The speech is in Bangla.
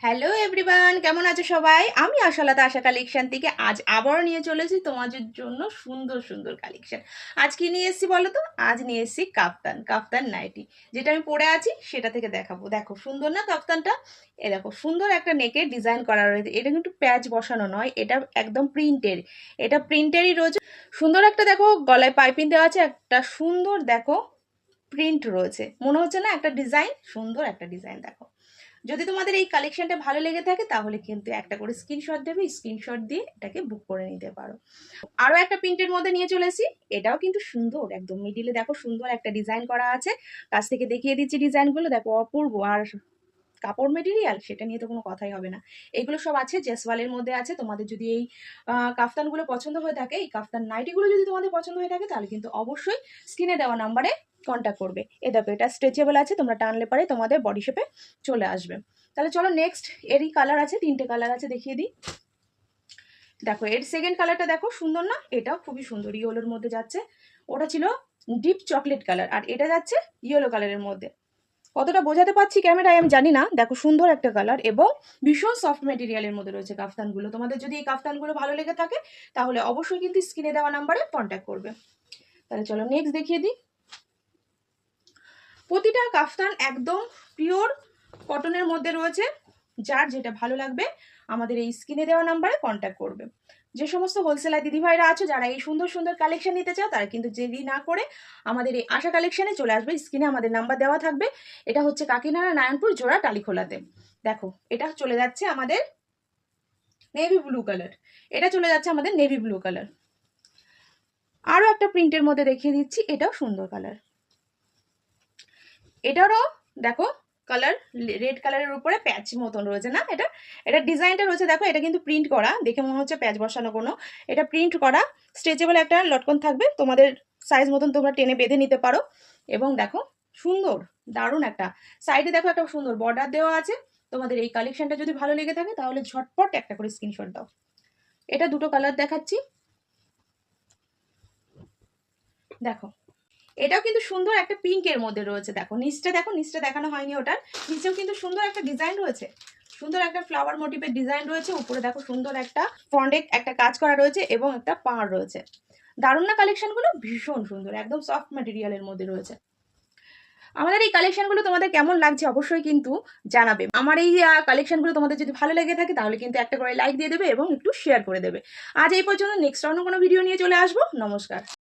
হ্যালো এভরিওয়ান, কেমন আছো সবাই? আমি আশালতা আশা কালেকশন থেকে আজ আবারও নিয়ে চলেছি তোমাদের জন্য সুন্দর সুন্দর কালেকশন। আজ কি নিয়ে এসেছি বলো তো? আজ নিয়ে এসেছি কাফতান কাফতান নাইটি, যেটা আমি পরে আছি সেটা থেকে দেখাবো। দেখো সুন্দর না কাফতানটা? এ দেখো সুন্দর একটা নেকের ডিজাইন করা রয়েছে। এটা কিন্তু প্যাচ বসানো নয়, এটা একদম প্রিন্টের। এটা প্রিন্টেরই রয়েছে। সুন্দর একটা দেখো গলায় পাইপিং দেওয়া আছে, একটা সুন্দর দেখো প্রিন্ট রয়েছে। মনে হচ্ছে না একটা ডিজাইন? সুন্দর একটা ডিজাইন। দেখো, যদি তোমাদের এই কালেকশনটা ভালো লেগে থাকে তাহলে কিন্তু একটা করে স্ক্রিনশট দেবে, স্ক্রিনশট দিয়ে এটাকে বুক করে নিতে পারো। আরো একটা প্রিন্টের মধ্যে নিয়ে চলেছি, এটাও কিন্তু সুন্দর, একদম মিডিলে দেখো সুন্দর একটা ডিজাইন করা আছে। কাছ থেকে দেখিয়ে দিচ্ছি ডিজাইনগুলো, দেখো অপূর্ব। আর কাপড় মেটেরিয়াল সেটা নিয়ে তো কোনো কথাই হবে না। এগুলো সব আছে জেসওয়ালের মধ্যে আছে। তোমাদের যদি এই কাফতানগুলো পছন্দ হয়ে থাকে, এই কাফতান নাইটিগুলো যদি তোমাদের পছন্দ হয়ে থাকে, তাহলে কিন্তু অবশ্যই স্ক্রিনে দেওয়া নাম্বারে কন্ট্যাক্ট করবে। এ দেখো এটা স্ট্রেচেবল আছে, তোমরা টানলে পারে তোমাদের বডি শেপে চলে আসবে। তাহলে চলো নেক্সট, এরই কালার আছে, তিনটে কালার আছে, দেখিয়ে দিই। দেখো এর সেকেন্ড কালারটা দেখো সুন্দর না? এটাও খুবই সুন্দর, ইয়েলোর মধ্যে যাচ্ছে। ওটা ছিল ডিপ চকলেট কালার, আর এটা যাচ্ছে ইয়েলো কালারের মধ্যে। কতটা বোঝাতে পারছি ক্যামেরায় আমি জানি না। দেখো সুন্দর একটা কালার এবং ভীষণ সফট মেটেরিয়ালের মধ্যে রয়েছে কাফতানগুলো। তোমাদের যদি এই কাফতানগুলো ভালো লেগে থাকে তাহলে অবশ্যই কিন্তু স্ক্রিনে দেওয়া নাম্বারে কন্ট্যাক্ট করবে। তাহলে চলো নেক্সট দেখিয়ে দিই। প্রতিটা কাফতান একদম পিওর কটনের মধ্যে রয়েছে। যার যেটা ভালো লাগবে আমাদের এই স্ক্রিনে দেওয়া নাম্বারে কন্ট্যাক্ট করবে। যে সমস্ত হোলসেলার দিদিভাইরা আছো যারা এই সুন্দর সুন্দর কালেকশন নিতে চাও, তারা কিন্তু দেরি না করে আমাদের এই আশা কালেকশনে চলে আসবে। স্ক্রিনে আমাদের নাম্বার দেওয়া থাকবে। এটা হচ্ছে কাকিনাড়া নারায়ণপুর জোড়া টালিখোলাতে। দেখো এটা চলে যাচ্ছে আমাদের নেভি ব্লু কালার, এটা চলে যাচ্ছে আমাদের নেভি ব্লু কালার। আরো একটা প্রিন্টের মধ্যে দেখিয়ে দিচ্ছি, এটাও সুন্দর কালার। এটারও দেখো কালার রেড কালারের উপরে প্যাচ মতন রয়েছে না? এটা এটা ডিজাইনটা রয়েছে দেখো, এটা কিন্তু প্রিন্ট করা, দেখে মনে হচ্ছে প্যাচ বসানো কোনো। এটা প্রিন্ট করা, স্ট্রেচেবল একটা লটকন থাকবে, তোমাদের সাইজ মতন তোমরা টেনে বেঁধে নিতে পারো। এবং দেখো সুন্দর দারুণ একটা সাইডে দেখো একটা সুন্দর বর্ডার দেওয়া আছে। তোমাদের এই কালেকশনটা যদি ভালো লেগে থাকে তাহলে ঝটপট একটা করে স্ক্রিনশট দাও। এটা দুটো কালার দেখাচ্ছি, দেখো এটাও কিন্তু সুন্দর একটা পিঙ্কের মধ্যে রয়েছে। দেখো নিচটা দেখো, নিচটা দেখানো হয়নি, ওটার নিচেও কিন্তু সুন্দর একটা ডিজাইন রয়েছে। সুন্দর একটা ফ্লাওয়ার মোটিভের ডিজাইন রয়েছে। উপরে দেখো সুন্দর একটা ফন্ডে একটা কাজ করা রয়েছে এবং একটা পাড় রয়েছে। দারুণ না কালেকশনগুলো? ভীষণ সুন্দর, একদম সফট ম্যাটেরিয়ালের মধ্যে রয়েছে। আমাদের এই কালেকশনগুলো তোমাদের কেমন লাগছে অবশ্যই কিন্তু জানাবে। আমার এই কালেকশনগুলো তোমাদের যদি ভালো লেগে থাকে তাহলে কিন্তু একটা করে লাইক দিয়ে দেবে এবং একটু শেয়ার করে দেবে। আজ এই পর্যন্ত, নেক্সট অন্য কোনো ভিডিও নিয়ে চলে আসবো। নমস্কার।